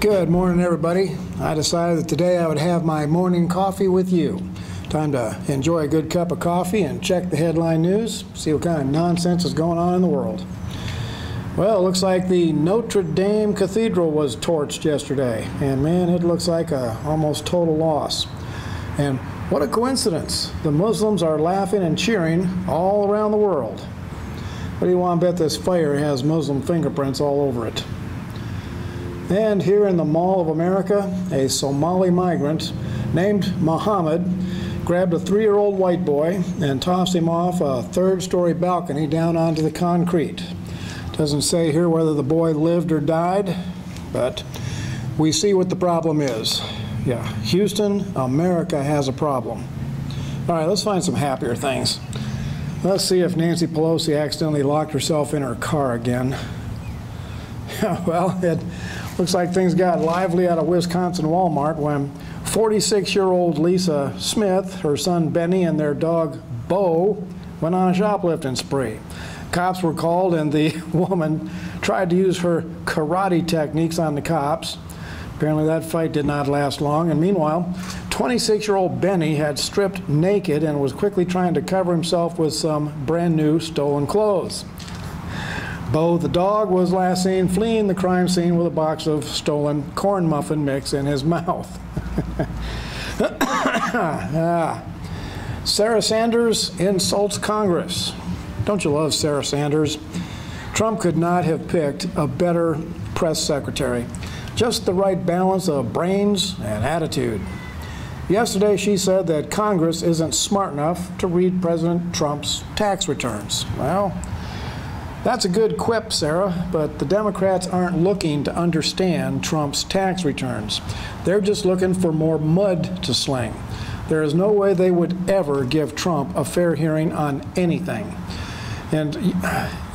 Good morning, everybody. I decided that today I would have my morning coffee with you. Time to enjoy a good cup of coffee and check the headline news, see what kind of nonsense is going on in the world. Well, it looks like the Notre Dame Cathedral was torched yesterday, and man, it looks like a almost total loss. And what a coincidence. The Muslims are laughing and cheering all around the world. What do you want to bet this fire has Muslim fingerprints all over it? And here in the Mall of America, a Somali migrant named Muhammad grabbed a 3-year-old white boy and tossed him off a 3rd-story balcony down onto the concrete. Doesn't say here whether the boy lived or died, but we see what the problem is. Yeah, Houston, America has a problem. All right, let's find some happier things. Let's see if Nancy Pelosi accidentally locked herself in her car again. Well, it looks like things got lively at a Wisconsin Walmart when 46-year-old Lisa Smith, her son Benny, and their dog Bo went on a shoplifting spree. Cops were called, and the woman tried to use her karate techniques on the cops. Apparently that fight did not last long, and meanwhile, 26-year-old Benny had stripped naked and was quickly trying to cover himself with some brand new stolen clothes. Bo the dog was last seen fleeing the crime scene with a box of stolen corn muffin mix in his mouth. Sarah Sanders insults Congress. Don't you love Sarah Sanders? Trump could not have picked a better press secretary. Just the right balance of brains and attitude. Yesterday she said that Congress isn't smart enough to read President Trump's tax returns. Well, that's a good quip, Sarah, but the Democrats aren't looking to understand Trump's tax returns. They're just looking for more mud to sling. There is no way they would ever give Trump a fair hearing on anything. And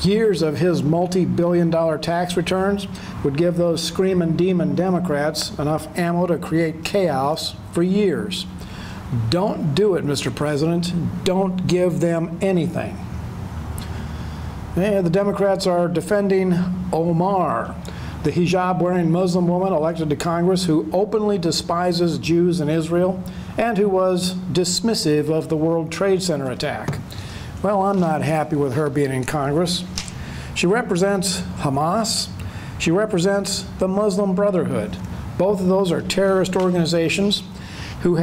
years of his multi-billion-dollar tax returns would give those screaming demon Democrats enough ammo to create chaos for years. Don't do it, Mr. President. Don't give them anything. The Democrats are defending Omar, the hijab-wearing Muslim woman elected to Congress who openly despises Jews in Israel and who was dismissive of the World Trade Center attack. Well, I'm not happy with her being in Congress. She represents Hamas. She represents the Muslim Brotherhood. Both of those are terrorist organizations who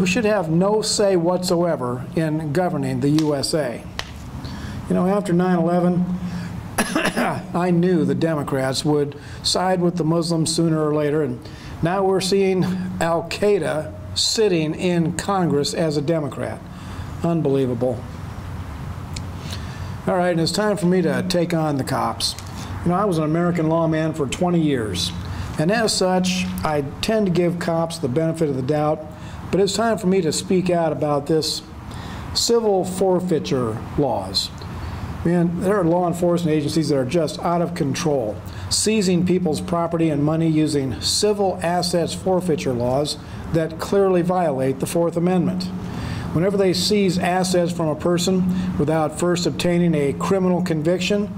should have no say whatsoever in governing the USA. You know, after 9/11, I knew the Democrats would side with the Muslims sooner or later, and now we're seeing Al-Qaeda sitting in Congress as a Democrat. Unbelievable. All right, and it's time for me to take on the cops. You know, I was an American lawman for 20 years, and as such, I tend to give cops the benefit of the doubt, but it's time for me to speak out about this civil forfeiture laws. Man, there are law enforcement agencies that are just out of control, seizing people's property and money using civil assets forfeiture laws that clearly violate the Fourth Amendment. Whenever they seize assets from a person without first obtaining a criminal conviction,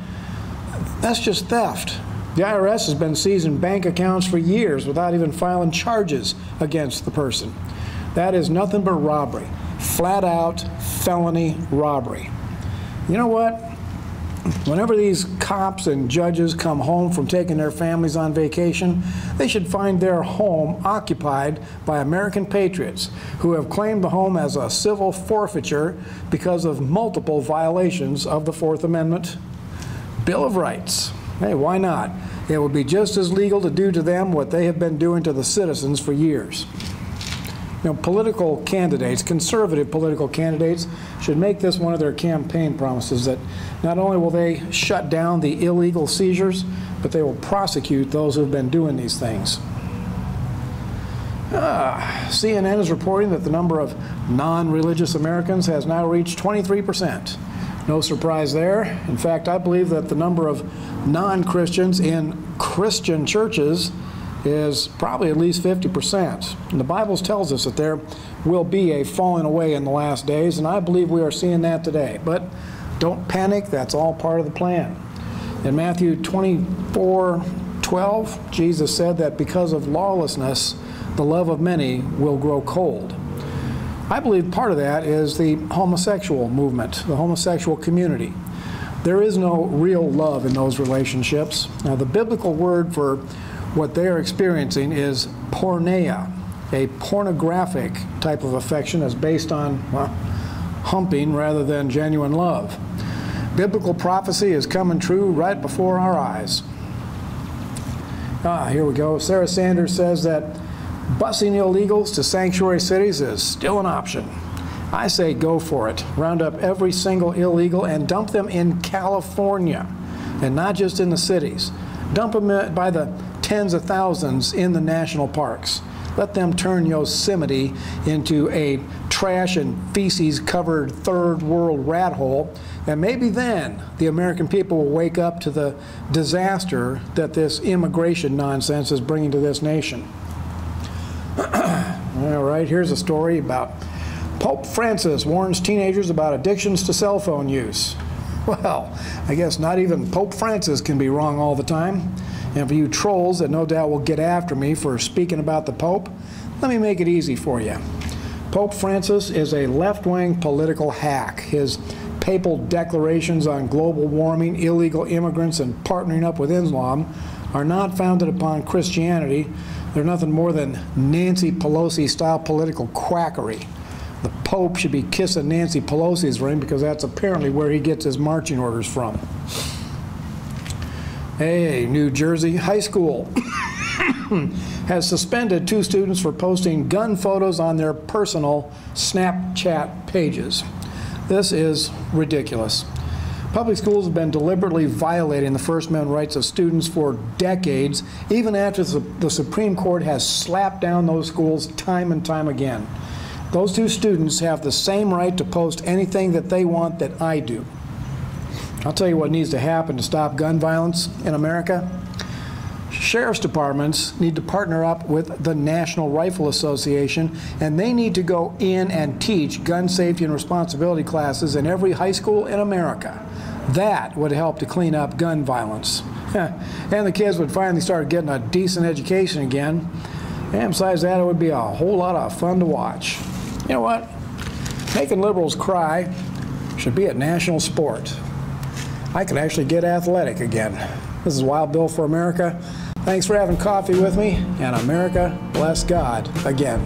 that's just theft. The IRS has been seizing bank accounts for years without even filing charges against the person. That is nothing but robbery, flat out felony robbery. You know what? Whenever these cops and judges come home from taking their families on vacation, they should find their home occupied by American patriots who have claimed the home as a civil forfeiture because of multiple violations of the Fourth Amendment Bill of Rights. Hey, why not? It would be just as legal to do to them what they have been doing to the citizens for years. You know, political candidates, conservative political candidates, should make this one of their campaign promises, that not only will they shut down the illegal seizures, but they will prosecute those who have been doing these things. CNN is reporting that the number of non-religious Americans has now reached 23%. No surprise there. In fact, I believe that the number of non-Christians in Christian churches is probably at least 50%. And the Bible tells us that there will be a falling away in the last days, and I believe we are seeing that today. But don't panic, that's all part of the plan. In Matthew 24, 12, Jesus said that because of lawlessness, the love of many will grow cold. I believe part of that is the homosexual movement, the homosexual community. There is no real love in those relationships. Now, the biblical word for what they are experiencing is porneia, a pornographic type of affection that's based on, well, humping rather than genuine love. Biblical prophecy is coming true right before our eyes. Here we go. Sarah Sanders says that busing illegals to sanctuary cities is still an option. I say go for it. Round up every single illegal and dump them in California, and not just in the cities. Dump them by the tens of thousands in the national parks. Let them turn Yosemite into a trash and feces covered third world rat hole, and maybe then the American people will wake up to the disaster that this immigration nonsense is bringing to this nation. All right, here's a story about Pope Francis warns teenagers about addictions to cell phone use. Well, I guess not even Pope Francis can be wrong all the time. And for you trolls that no doubt will get after me for speaking about the Pope, let me make it easy for you. Pope Francis is a left-wing political hack. His papal declarations on global warming, illegal immigrants, and partnering up with Islam are not founded upon Christianity. They're nothing more than Nancy Pelosi-style political quackery. The Pope should be kissing Nancy Pelosi's ring because that's apparently where he gets his marching orders from. Hey, New Jersey high school has suspended 2 students for posting gun photos on their personal Snapchat pages. This is ridiculous. Public schools have been deliberately violating the First Amendment rights of students for decades, even after the Supreme Court has slapped down those schools time and time again. Those 2 students have the same right to post anything that they want that I do. I'll tell you what needs to happen to stop gun violence in America. Sheriff's departments need to partner up with the National Rifle Association, and they need to go in and teach gun safety and responsibility classes in every high school in America. That would help to clean up gun violence. And the kids would finally start getting a decent education again. And besides that, it would be a whole lot of fun to watch. You know what? Making liberals cry should be a national sport. I could actually get athletic again. This is Wild Bill for America. Thanks for having coffee with me, and America bless God again.